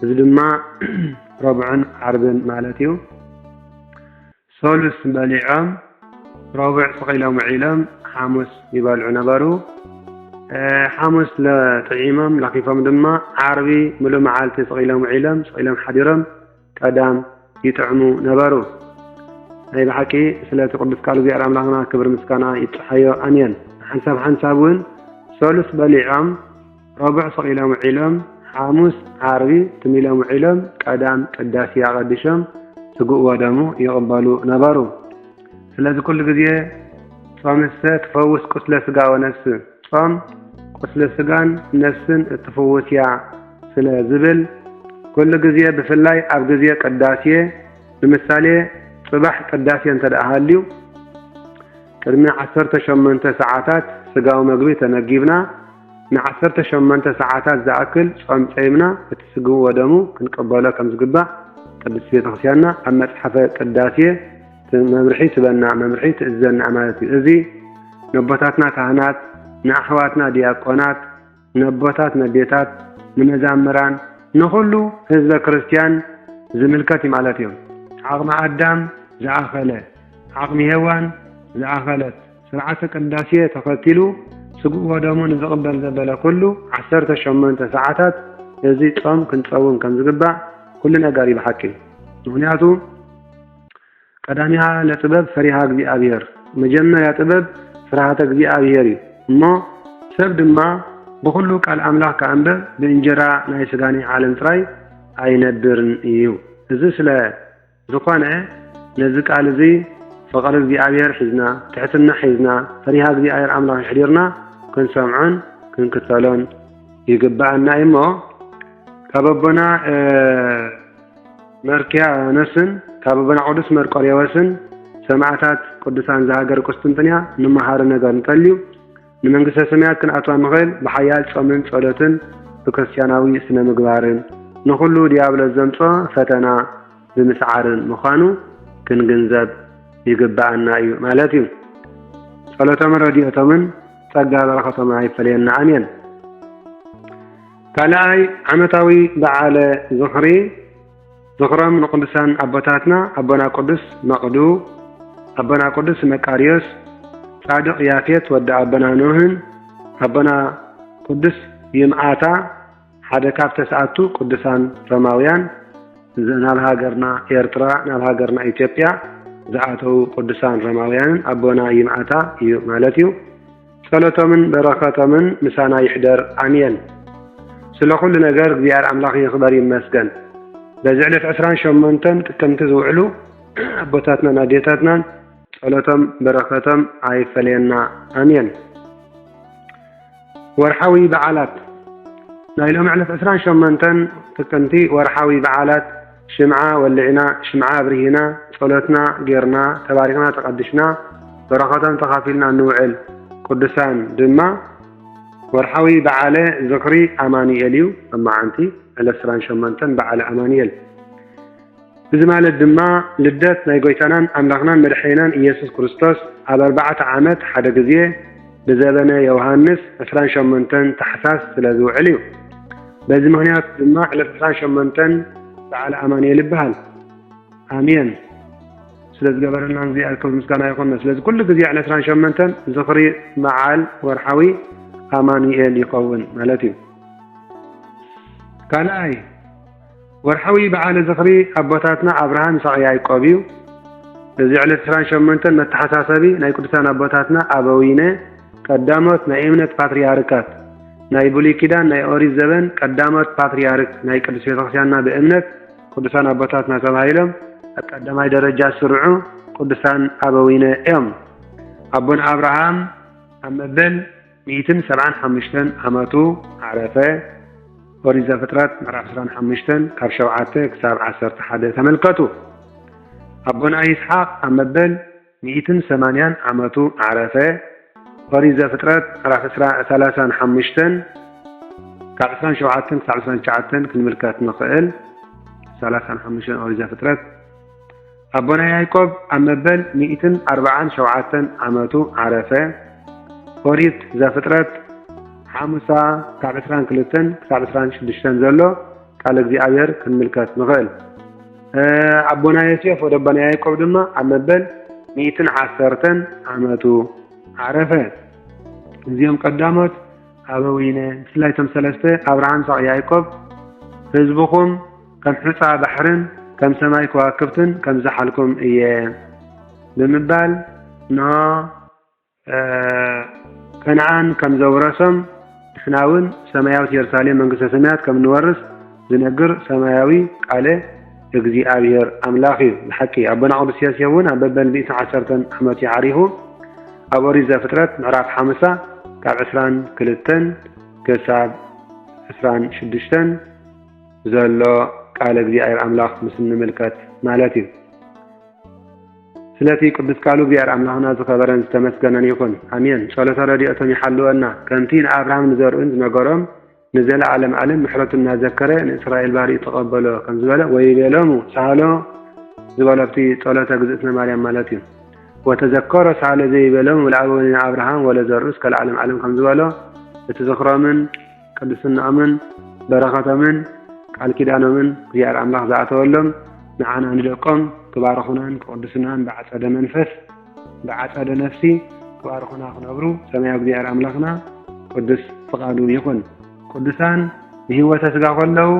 እዚ ድማ ረቡዕን ዓርብን ማለት እዩ ሶሉስ በሊዖም ረቡዕ ስቂሎም ውዒሎም ሓሙስ ይበልዑ ነበሩ ሓሙስ ለጥዒሞም ለኺፎም ድማ ዓርቢ ሙሉእ መዓልቲ ስቂሎም ውዒሎም ስቂሎም ሓዲሮም ቀዳም ይጥዕሙ ነበሩ ናይ ብሓቂ ስለቲ ቅዱስ ቃል እግዚአብሔር ኣምላኽና ክብሪ ምስጋና ይጥሓዮ ኣሜን حنسابون ثلث بليعم ربع صقيلهم علم حاموس عربي تميلهم علم قدام قداسي قدشم سقوا ودمو يقبلوا نبرو ስለዚህ كل ጊዜ ጾምሰ ተፈውስ ቁስለ ስጋ ወነፍስ ጾም ቁስለ ስጋን ነፍስን ተፈውስያ ስለ ዝብል كل ጊዜ በፍላይ ኣብ ጊዜ ቅዳሴ ለምሳሌ ጽባህ ቅዳሴ እንተዳሃልዩ ቅድሚ 18 ሰዓታት ስጋው መግቢ ተነጊብና ን18 ሰዓታት ዝኣክል ጾም ጸይምና እቲ ስጋው ወደሙ ክንቀበሎ ከም ዝግባእ ቅዱስ ቤተክርስቲያንና ኣብ መጽሐፈ ቅዳሴ መምርሒ ትበና መምርሒ ትእዘና ማለት እዩ እዚ ነቦታትና ካህናት ንኣሕዋትና ዲያቆናት ነቦታት ነዴታት ንመዛምራን ንኹሉ ህዝበ ክርስቲያን ዝምልከት ማለት እዩ ዓቕሚ ኣዳም ዝኣኸለ ዓቕሚ ሔዋን ዝኣኸለት ስርዓተ ቅዳሴ ተኸቲሉ ስጉእ ወደሙን ዝቕበል ዘበለ ኩሉ 18 ሰዓታት እዚ ጾም ክንጸውም ከም ዝግባእ ኩሉ ነገር ይብሓቂ ምክንያቱ ቀዳሚያ ለጥበብ ፈሪሃ እግዚአብሔር መጀመሪያ ጥበብ ፍርሃተ እግዚአብሔር እሞ ሰብ ድማ በሁሉ ቃል አምላክ ከአንበብ በእንጀራ ናይ ስጋኒ ዓለም ጥራይ አይነብርን እዩ እዚ ስለ ዝኾነ ነዚ ቃል እዚ ፍቅሪ እግዚአብሔር ሒዝና ትሕትና ሒዝና ፈሪሃ እግዚአብሔር አምላክ ሕዲርና ክንሰምዖን ክንክተሎን ይግባአና እሞ ካበቦና መርኪያ ነስን ካበቦና ቅዱስ መርቆሬዎስን ሰማዕታት ቅዱሳን ዘሃገር ቁስጥንጥንያ ንመሃር ነገር እንጠልዩ ንመንግስተ ሰማያት ክንኣትዋ ንኽእል ብሓያል ጾምን ጸሎትን ብክርስቲያናዊ ስነ ምግባርን ንኹሉ ዲያብሎስ ዘምጾ ፈተና ብምስዓርን ምዃኑ ክንግንዘብ ይግባአና እዩ ማለት እዩ ጸሎቶም ረድኤቶምን ጸጋ በረኸቶምን አይፈለየና አሜን ካልኣይ ዓመታዊ በዓለ ዝኽሪ ዝኽሮም ንቅዱሳን አቦታትና አቦና ቅዱስ መቅዱ አቦና ቅዱስ መቃርዮስ ጻድቅ ያፌት ወደ አቦና ኖህን አቦና ቅዱስ ይምዓታ ሓደ ካብ ተስዓቱ ቅዱሳን ሮማውያን ናብ ሃገርና ኤርትራ ናብ ሃገርና ኢትዮጵያ ዝኣተው ቅዱሳን ሮማውያንን አቦና ይምዓታ እዩ ማለት እዩ ጸሎቶምን በረኸቶምን ምሳና ይሕደር አሜን ስለ ኩሉ ነገር እግዚአብሔር አምላክ ይኽበር ይመስገን በዚህ ዕለት 28 ጥቅምት ዝውዕሉ አቦታትና ናዴታትና ጸሎቶም በረከቶም አይፈለየና አሜን ወርሓዊ በዓላት ናይ ሎም ዕለት 28 ጥቅምቲ ወርሓዊ በዓላት ሽምዓ ወልዕና ሽምዓ አብሪሂና ጸሎትና ጌርና ተባሪክና ተቀድሽና በረከቶም ተኻፊልና ንውዕል ቅዱሳን ድማ ወርሓዊ በዓለ ዝኽሪ አማኑኤል እዩ አማዓንቲ ዕለት 28 በዓለ አማኑኤል እዚ ማለት ድማ ልደት ናይ ጎይታናን አምላኽናን መድሐይናን ኢየሱስ ክርስቶስ ኣብ 4 ዓመት ሓደ ግዜ ብዘበነ ዮሐንስ 28 ታሕሳስ ስለ ዝውዕል እዩ በዚ ምክንያት ድማ ዕለት 28 በዓለ አማኑኤል ይበሃል አሜን ስለ ዝገበረልና እግዚአብሔር ክብር ምስጋና ይኹን ስለዚ ኩሉ ግዜ ዕለት 28 ዝኽሪ በዓል ወርሓዊ አማኑኤል ይኸውን ማለት እዩ ካልኣይ ወርሓዊ በዓለ ዝኽሪ አቦታትና አብርሃም ይስሐቅ ያዕቆብ እዩ እዚ ዕለት 28 መተሓሳሰቢ ናይ ቅዱሳን አቦታትና አበዊነ ቀዳሞት ናይ እምነት ፓትርያርካት ናይ ብሉይ ኪዳን ናይ ኦሪት ዘበን ቀዳሞት ፓትርያርክ ናይ ቅዱስ ቤተክርስቲያንና በእምነት ቅዱሳን አቦታትና ተባሂሎም ኣብ ቀዳማይ ደረጃ ስርዑ ቅዱሳን አበዊነ እዮም አቦና አብርሃም ኣብ መበል 175 ዓመቱ ዓረፈ ኦሪት ዘፍጥረት ምዕራፍ 25 ካብ 7 ክሳብ 11 ተመልከቱ አቦና ይስሐቅ ኣብ መበል 180 ዓመቱ ዓረፈ ኦሪት ዘፍጥረት ምዕራፍ 35 ካብ 27 ክሳብ 29 ክንምልከት ንኽእል 35 ኦሪት ዘፍጥረት አቦና ያዕቆብ ኣብ መበል 147 ዓመቱ ዓረፈ ኦሪት ዘፍጥረት ሓሙሳ ካብ 22 ክሳብ 26 ዘሎ ቃል እግዚአብሔር ክንምልከት ንኽእል አቦና ዮሴፍ ወደ አቦና ያዕቆብ ድማ ኣብ መበል 110 ዓመቱ ዓረፈ እዚኦም ቀዳሞት አበዊነ ብፍላይቶም ሰለስተ አብርሃም ይስሐቅ ያዕቆብ ህዝብኹም ከም ሕፃ ባሕርን ከም ሰማይ ከዋክብትን ከም ዝሓልኩም እየ ብምባል ከነዓን ከም ዘውረሰም ንሕናውን ሰማያዊት ኢየሩሳሌም መንግስተ ሰማያት ከም ንወርስ ዝነግር ሰማያዊ ቃለ እግዚአብሔር አምላኽ እዩ። ብሓቂ ኣቦና ቅዱስ ዮሴፍ እውን ኣብ በበል 110 ዓመት ይዓሪፉ ኣብ ኦሪት ዘፍጥረት ምዕራፍ 50 ካብ 22 ክሳብ 26 ዘሎ ቃለ እግዚአብሔር አምላኽ ምስ ንምልከት ማለት እዩ። ስለቲ ቅዱስ ቃሉ እግዚአብሔር አምላኽና ዝኸበረን ዝተመስገነን ይኹን አሜን። ጸሎተ ረድኤቶም ይሓልወና ከምቲ ንአብርሃም ንዘርእን ዝነገሮም ንዘለዓለም ዓለም ምሕረቱን እናዘከረ ንእስራኤል ባሪኡ ተቐበሎ ከም ዝበለ ወይቤሎሙ ሳሎ ዝበለብቲ ጸሎተ ግዝእትነ ማርያም ማለት እዩ። ወተዘከሮ ሳለ ዘይቤሎሙ ለአበዊነ አብርሃም ወለዘርእዩ እስከ ለዓለም ዓለም ከም ዝበሎ እቲ ዝኽሮምን ቅድስናኦምን በረኸቶምን ቃል ኪዳኖምን እግዚአብሔር አምላኽ ዝኣተወሎም ንዓና ንደቆም ክባርኹናን ክቅድሱናን ብዓጸደ መንፈስ ብዓጸደ ነፍሲ ክባርኹና ክነብሩ ሰማያዊ እግዚአብሔር አምላኽና ቅዱስ ፍቃዱ ይኹን። ቅዱሳን ብህይወተ ስጋ ኮለው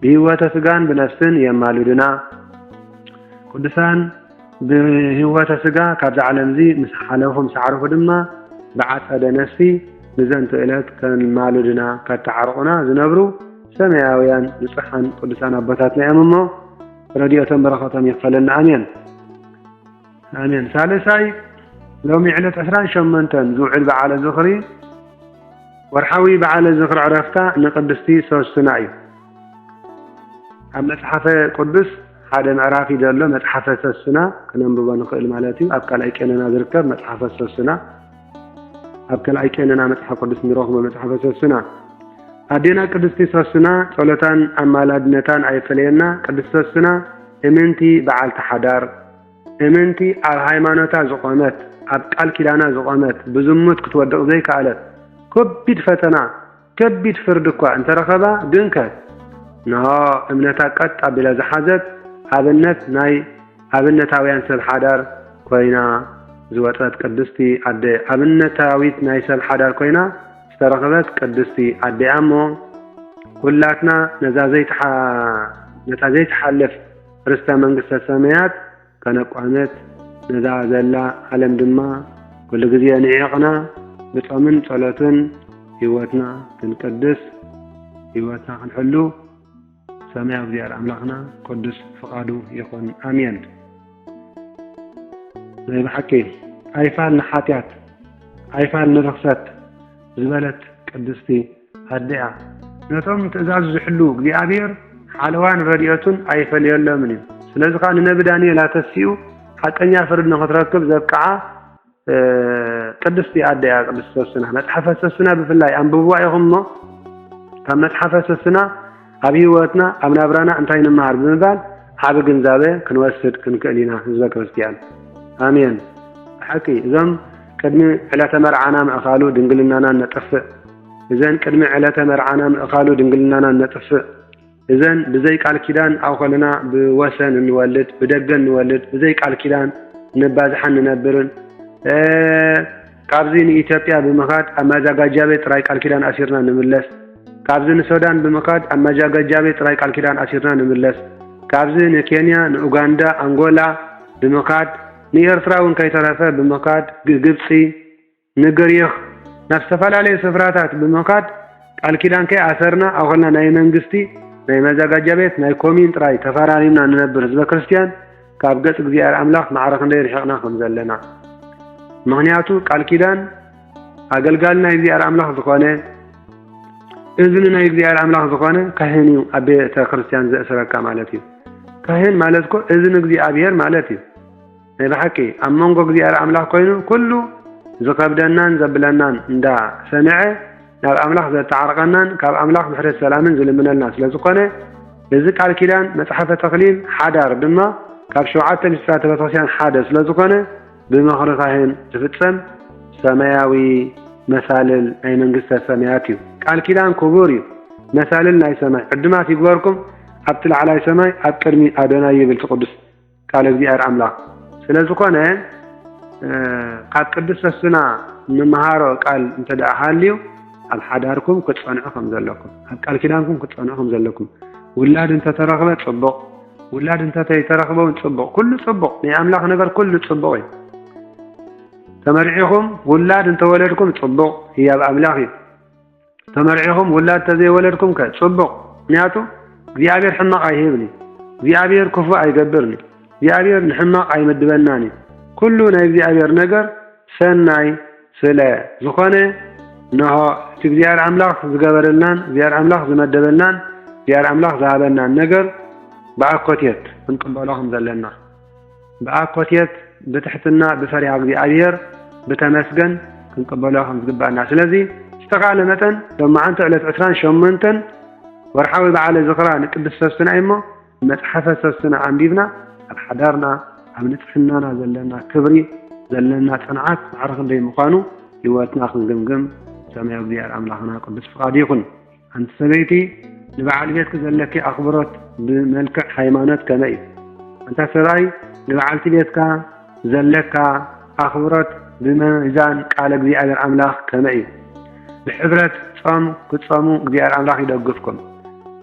ብህይወተ ስጋን ብነፍስን የማልዱና ቅዱሳን ብህይወተ ስጋ ካብዚ ዓለም እዚ ምስ ሓለፉም ሳዕርፉ ድማ ብዓጸደ ነፍሲ ንዘንቱ ዕለት ከማልዱና ከተዓርቁና ዝነብሩ ሰማያውያን ንጹሓን ቅዱሳን ኣቦታትና እዮም እሞ ረድኤቶም በረኸቶም ይክፈለና አሜን አሜን። ሳልሳይ ሎሚ ዕለት 28 ዝውዕል በዓለ ዝኽሪ ወርሓዊ በዓለ ዝኽሪ ዕረፍታ ንቅድስቲ ሶስና እዩ። ኣብ መጽሓፈ ቅዱስ ሓደ ምዕራፍ ዘሎ መጽሓፈ ሶስና ክነንብቦ ንኽእል ማለት እዩ። ኣብ ካልኣይ ቄነና ዝርከብ መጽሓፈ ሶስና ኣብ ካልኣይ ቄነና መጽሓፍ ቅዱስ ንረኽቦ መጽሓፈ ሶስና ኣዴና ቅድስቲ ሶስና ጸሎታን ኣማላድነታን ኣይፈለየና። ቅድስቲ ሶስና እምንቲ በዓልቲ ሓዳር እምንቲ ኣብ ሃይማኖታ ዝቆመት ኣብ ቃል ኪዳና ዝቆመት ብዝሙት ክትወድቕ ዘይከኣለት ከቢድ ፈተና ከቢድ ፍርድ እኳ እንተረኸባ ድንከ ንሆ እምነታ ቀጥ ኣቢላ ዝሓዘት ኣብነት ናይ ኣብነታውያን ሰብ ሓዳር ኮይና ዝወፀት ቅድስቲ ኣደ ኣብነታዊት ናይ ሰብ ሓዳር ኮይና ዝተረኸበት ቅድስቲ ኣዴያ እሞ ኩላትና ነዛ ዘይተሓልፍ ርስተ መንግስተ ሰማያት ከነቋመት ነዛ ዘላ ዓለም ድማ ኩሉ ግዜ ንዕቕና ብጾምን ጸሎትን ህይወትና ክንቅድስ ህይወትና ክንሕሉ ሰማያዊ እግዚአብሔር አምላኽና ቅዱስ ፍቃዱ ይኹን አሜን። ናይ ብሓቂ ኣይፋል ንሓጢያት ኣይፋል ንርክሰት ዝበለት ቅድስቲ ኣዴያ ነቶም ትእዛዙ ዝሕሉ እግዚአብሔር ሓለዋን ረድኤቱን ኣይፈልየሎምን እዩ። ስለዚ ከዓ ንነቢ ዳንኤል ኣተሲኡ ሓቀኛ ፍርድ ንኽትረክብ ዘብቅዓ ቅድስቲ ኣዴያ ቅድስቲ ሶስና መጽሓፈ ሶስና ብፍላይ ኣንብብዋ ኢኹም እሞ ካብ መጽሓፈ ሶስና ኣብ ህይወትና ኣብ ናብራና እንታይ ንምሃር ብምባል ዓብ ግንዛቤ ክንወስድ ክንክእል ኢና ህዝበ ክርስቲያን አሜን። ብሓቂ እዞም ቅድሚ ዕለተ መርዓና ምእኻሉ ድንግልናና ነጥፍእ እዘን ቅድሚ ዕለተ መርዓና ምእኻሉ ድንግልናና ነጥፍእ እዘን ብዘይ ቃል ኪዳን ኣብ ኮለና ብወሰን እንወልድ ብደገ እንወልድ ብዘይ ቃል ኪዳን ንባዝሓን ንነብርን ካብዚ ንኢትዮጵያ ብምኻድ ኣብ ማዛጋጃ ቤት ጥራይ ቃል ኪዳን ኣሲርና ንምለስ ካብዚ ንሱዳን ብምኻድ ኣብ ማዛጋጃ ቤት ጥራይ ቃል ኪዳን ኣሲርና ንምለስ ካብዚ ንኬንያ ንኡጋንዳ አንጎላ ብምኻድ ንኤርትራ እውን ከይተረፈ ብምኻድ ግብፂ ንግሪኽ ናብ ዝተፈላለዩ ስፍራታት ብምኻድ ቃል ኪዳን ከይ ኣሰርና ኣብ ኮለና ናይ መንግስቲ ናይ ማዛጋጃ ቤት ናይ ኮሚን ጥራይ ተፈራሪምና ንነብር ህዝበ ክርስቲያን ካብ ገጽ እግዚአብሔር አምላኽ ማዕረኽ እንደ ርሕቕና ከም ዘለና ምክንያቱ ቃል ኪዳን ኣገልጋሊ ናይ እግዚአብሔር አምላኽ ዝኾነ እዝኒ ናይ እግዚአብሔር አምላኽ ዝኾነ ካህን እዩ ኣብ ቤተ ክርስቲያን ዘእስረካ ማለት እዩ። ካህን ማለት እኮ እዝኒ እግዚአብሔር ማለት እዩ። ናይ ብሓቂ ኣብ መንጎ እግዚአብሔር አምላኽ ኮይኑ ኩሉ ዝከብደናን ዘብለናን እንዳ ሰምዐ ናብ አምላኽ ዘተዓርቀናን ካብ አምላኽ ምሕረት ሰላምን ዝልምነልና ስለዝኾነ እዚ ቃል ኪዳን መጽሓፈ ተክሊል ሓዳር ድማ ካብ 7 ምስራተ ቤተክርስቲያን ሓደ ስለዝኾነ ብምኽሪ ካህን ዝፍጸም ሰማያዊ መሳልል ናይ መንግስተ ሰማያት እዩ። ቃል ኪዳን ክቡር እዩ። መሳልል ናይ ሰማይ ዕድማት ይግበርኩም ኣብቲ ላዕላይ ሰማይ ኣብ ቅድሚ ኣዶናይ ይብል ቅዱስ ቃል እግዚአብሔር አምላኽ ስለዝኾነ ካብ ቅዱስ ሶስና ንምሃሮ ቃል እንተደኣ ሃልዩ ኣብ ሓዳርኩም ክትጸንዑ ከም ዘለኩም ኣብ ቃል ኪዳንኩም ክትጸንዑ ከም ዘለኩም ውላድ እንተተረኽበ ጽቡቕ ውላድ እንተተይተረኽበውን ጽቡቕ ኩሉ ጽቡቕ ናይ አምላኽ ነገር ኩሉ ጽቡቕ እዩ። ተመርዒኹም ውላድ እንተወለድኩም ጽቡቕ ህያብ ኣምላኽ እዩ ተመርዒኹም ውላድ ተዘይወለድኩም ጽቡቕ ምክንያቱ እግዚአብሔር ሕማቕ ኣይህብኒ እግዚአብሔር ክፉእ ኣይገብርኒ እግዚአብሔር ንሕማቕ ኣይመድበናኒ ኩሉ ናይ እግዚአብሔር ነገር ሰናይ ስለ ዝኾነ ነሆ እግዚአብሔር ኣምላኽ ዝገበረልናን እግዚአብሔር ኣምላኽ ዝመደበልናን እግዚአብሔር ኣምላኽ ዝሃበናን ነገር በኣኮቴት ክንቅበሎም ዘለና በኣኮቴት بتحتنا بفريق እግዚአብሔር بتمسجن ክንቅበሎም ዝግባና ስለዚ استقال متن لما أنت على 28 ورحاول على ذكرى نقدس سبسنا إما متحف سبسنا عندنا بحضرنا عم نتفننا زلنا كبري زلنا صنعات عرف اللي مقانو يواتنا خنجمجم سمع بيار أملاحنا قدس فقاديكن أنت سبيتي نبعل بيتك زلك أخبرت بملك حيمانات كمئي أنت سراي نبعلت بيتك زلك أخبرت بميزان قال بيار أملاح كمئي بحبرة صام كتصامو بيار أملاح يدقفكم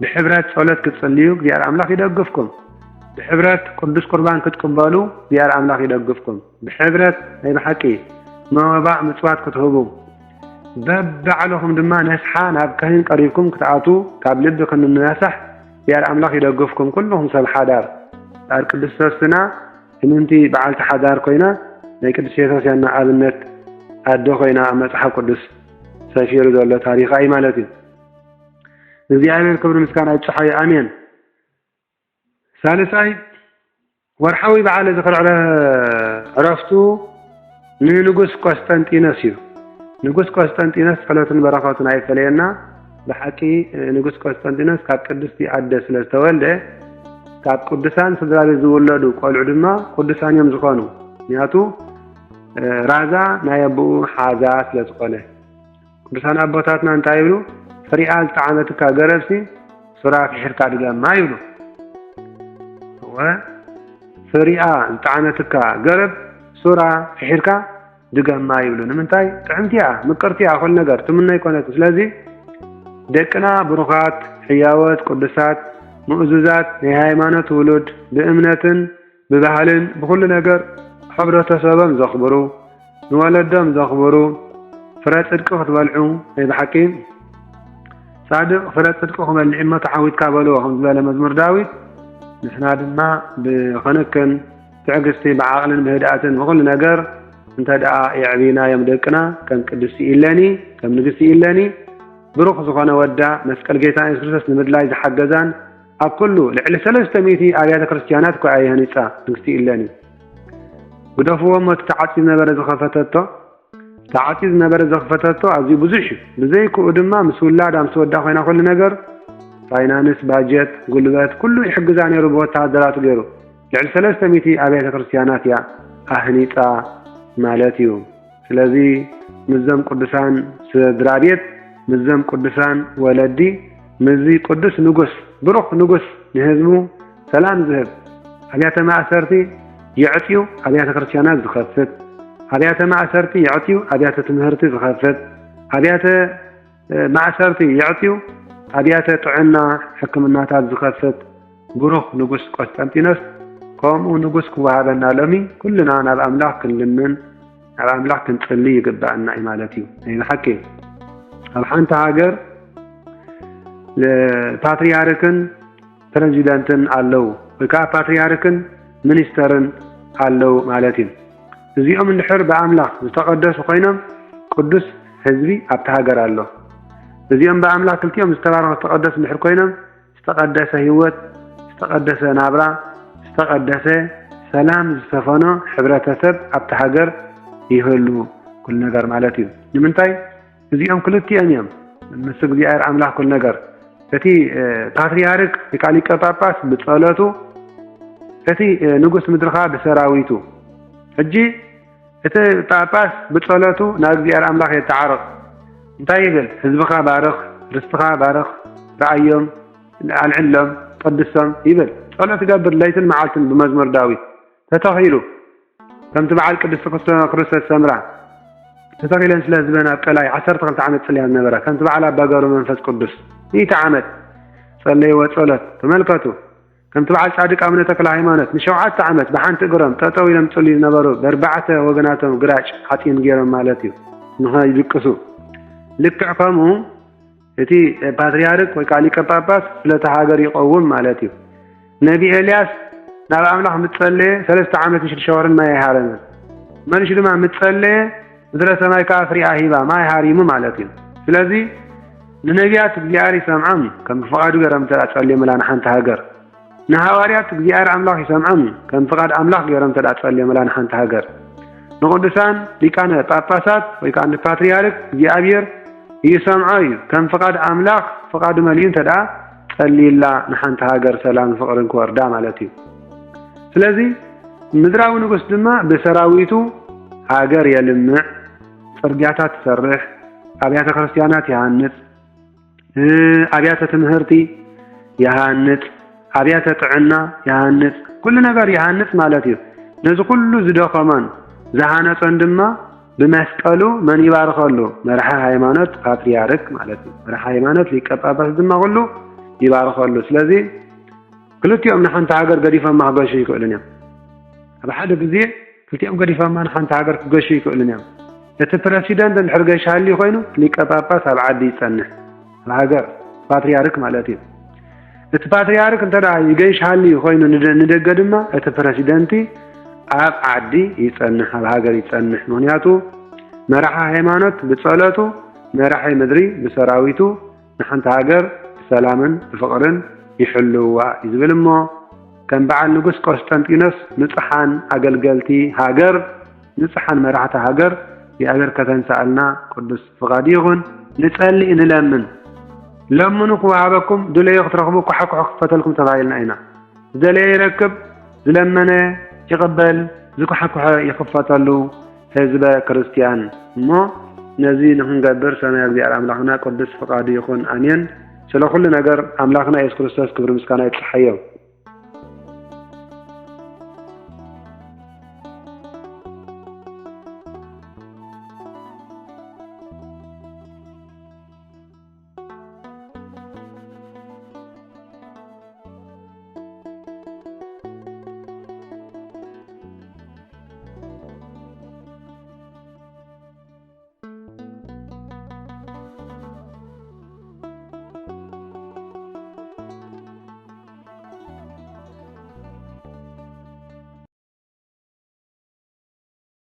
بحبرة صلاة كتصليو بيار أملاح يدقفكم بحبرة قدس قربان كتقبلوا بيار أملاح يدقفكم بحبرة هي بحكي ما وضع مصوات كتهبوا ببعلهم دما نسحان هاب كهين قريبكم كتعاتوا كابلبكم الناسح بيار أملاح يدقفكم كلهم سب حدار القدس سنة إن أنتي بعلت حدار كوينا لكن الشيخ سيانا آذنت أدو كوينا مصحف قدس سيفير دولة تاريخ أي مالتي نزي آمين كبر مسكان أجحي آمين ثالثاي ورحوي بعالي ذكر على عرفتو نقص قسطنطينوس نقص قسطنطينوس فلوتن بركاتنا يفلينا بحكي نقص قسطنطينوس كاب قدستي عدس لستولده كاب قدسان سدراري زولدو قالوا دما قدسان يوم زكونو نياتو رازا نايبو حازا سلازقونه قدسان أبوتاتنا انتايبلو فريال تعامتك قربسي صراف حركة دقام ما يبلو فريال تعامتك قرب صورة حركة دقام ما يبلو نمنتاي تعمتيها مكرتيها كل نقر تمنى يكونت سلازي دكنا بروخات حياوات قدسات مؤزوزات نهايمانة ولود بأمنة ببهلن بكل نقر حبرة سبب زخبرو نولدهم زخبرو فرات صدقه تبلعو اي بحكيم صادق فرات صدقه ملعمة تعاود كابلوهم زبالة مزمور داويد نحنا دما بخنكن تعقستي بعقل مهدئة وكل نقر انت دعا يعبينا يمدقنا كم قدسي إلاني كم نقسي إلاني بروخ زخانة ودع مسكال جيتان يسرسس نمدلاي زحقزان أب كله لعلي 300 آيات كريستيانات كو آيه نيسا نقسي إلاني بدفو ما تتعطي نبرة زخفتتو تعطي نبرة زخفتتو عزي بزيش بزيكو قدما مسؤولات عم سودا خوينا كل نقر فاينانس باجت قلبات كله يحقزاني ربوات تعدلات غيره لعل 300 آيات كريستيانات يا أهنيتا مالاتيو سلازي مزم قدسان سدرابيت مزم قدسان ولدي مزي قدس نقص بروح نقص نهزمو سلام ذهب أبيات ما أسرتي يعطيو أبيات كريستيانات زخفت أبيات ما أسرتي يعطيو أبيات تمهرتي زخفت أبيات ما أسرتي يعطيو أبيات تعنا حكم الناتات زخفت بروح نقص قسطنطينوس قوموا نقص كوهابنا لمي كلنا أنا بأملاك كلمن على أملاك كنصلي يقبعنا إمالتي يعني حكي الحانت هاجر لباترياركن بريزيدنتن አለው وكا باترياركن منسترن አለው مالتي እዚኦም እንድሕር በአምላክ ዝተቀደሱ ኮይኖም ቅዱስ ህዝቢ ኣብታ ሃገር ኣሎ እዚኦም በአምላክ ክልቲኦም ዝተባረኹ ዝተቀደሱ እንድሕር ኮይኖም ዝተቀደሰ ህይወት ዝተቀደሰ ናብራ ዝተቀደሰ ሰላም ዝተፈኖ ሕብረተሰብ ኣብታ ሃገር ይህሉ ኩል ነገር ማለት እዩ ንምንታይ እዚኦም ክልቲኦም እዮም ምስ እግዚአብሔር አምላክ ኩል ነገር እቲ ፓትርያርክ ሊቀ ጳጳስ ብጸሎቱ እቲ ንጉስ ምድርኻ በሰራዊቱ እጂ እቲ ጳጳስ ብጸሎቱ ናብ እግዚአብሔር አምላክ የተዓረቕ እንታይ ይብል ህዝብኻ ባርኽ ርስትኻ ባርኽ ረአዮም አልዕሎም ቅድሶም ይብል ጸሎት ይገብር ለይትን መዓልትን በመዝሙር ዳዊት ተተኺሉ ከምቲ በዓል ቅዱስ ክርስቶስ ሰምራ ተተኺለን ስለ ህዝበና ቀላይ 12 ዓመት ጽልያ ነበረ ከምቲ በዓል ኣባ ገብረ መንፈስ ቅዱስ 100 ዓመት ጸለየ ወጸሎት ተመልከቱ كم تبع صادق أمنة تكل هيمانة نشوعات عمت بحنت قرم تطوي لم تصلي نبرو بربعته وجناتهم قراج حاتين غيرهم مالتي نهاي يقصو لكعكمو اتي باتريارك ويكاليك باباس لتهاجر يقوم مالتي نبي إلياس نال أملاح متصلي 3 عامات يشل شورن ما يهارن ما نشيل ما متصلي مدرسة ما يكافري أهيبا ما يهاريمو مالتي ስለዚህ ለነቢያት እግዚአብሔር ይሰምዓም ከም ፍቃዱ ገረም ተጻልየ መላን ሓንቲ ሃገር ንሐዋርያት እግዚአብሔር አምላክ ይሰምዓም ከም ፍቃድ አምላክ ገረም ተጻልየ መላን ሓንቲ ሃገር ንቅዱሳን ሊቃነ ጳጳሳት ወይ ካን ፓትርያርክ እግዚአብሔር ይሰምዓዩ ከም ፍቃድ አምላክ ፍቃዱ መልይን ተዳ ጸልይላ ንሓንቲ ሃገር ሰላም ፍቅርን ክወርዳ ማለት እዩ ስለዚህ ምድራዊ ንጉስ ድማ በሰራዊቱ ሃገር የልምዕ ጽርግያታት ተሰርሕ አብያተ ክርስቲያናት ያንጽ አብያተ ትምህርቲ ያንጽ አብያተ ጥዕና ያንጽ ኩሉ ነገር ያንጽ ማለት እዩ ነዚ ኩሉ ዝደኸመን ዘሃነጸን ድማ በመስቀሉ መን ይባርከሉ መርሐ ሃይማኖት ፓትርያርክ ማለት እዩ መርሐ ሃይማኖት ሊቀ ጳጳስ ድማ ሁሉ ይባርከሉ ስለዚህ ክልቲኦም ንሓንቲ ሃገር ገዲፈማ ክገሹ ይክእሉን እዮም ኣብ ሓደ ግዜ ክልቲኦም ገዲፈማ ንሓንቲ ሃገር ክገሹ ይክእሉን እዮም እቲ ፕሬሲደንት እንድሕር ሻሊ ኮይኑ ሊቀ ጳጳስ ኣብ ዓዲ ይጸንሕ ኣብ ሃገር ፓትርያርክ ማለት እዩ እቲ ፓትርያርክ እንተዳ ይገይሻሊ ኮይኑ ንደገ ድማ እቲ ፕሬሲደንት ኣብ ዓዲ ይጸንሕ ኣብ ሃገር ይጸንሕ ምክንያቱ መራሒ ሃይማኖት ብጸሎቱ መራሒ ምድሪ ብሰራዊቱ ንሓንቲ ሃገር ሰላምን ፍቅርን ይሕልዋ ይዝብል እሞ ከም በዓል ንጉስ ቆስጠንጢኖስ ንጽሓን አገልገልቲ ሃገር ንጽሓን መራሕቲ ሃገር يأجر كتن سألنا قدس فقاديغن نسألي إن لمن لمنك وعبكم دول يغترقبوا كحك فتلكم تبايلنا أينا دول يركب لمنه يقبل زكو حكو يخفتلو حزب كريستيان ما نزين هنقبر سنة يبدي على أملاكنا قدس فقاديغن أنين سلو كل نجر أملاكنا يسكرستاس كبر مسكانا يتحيو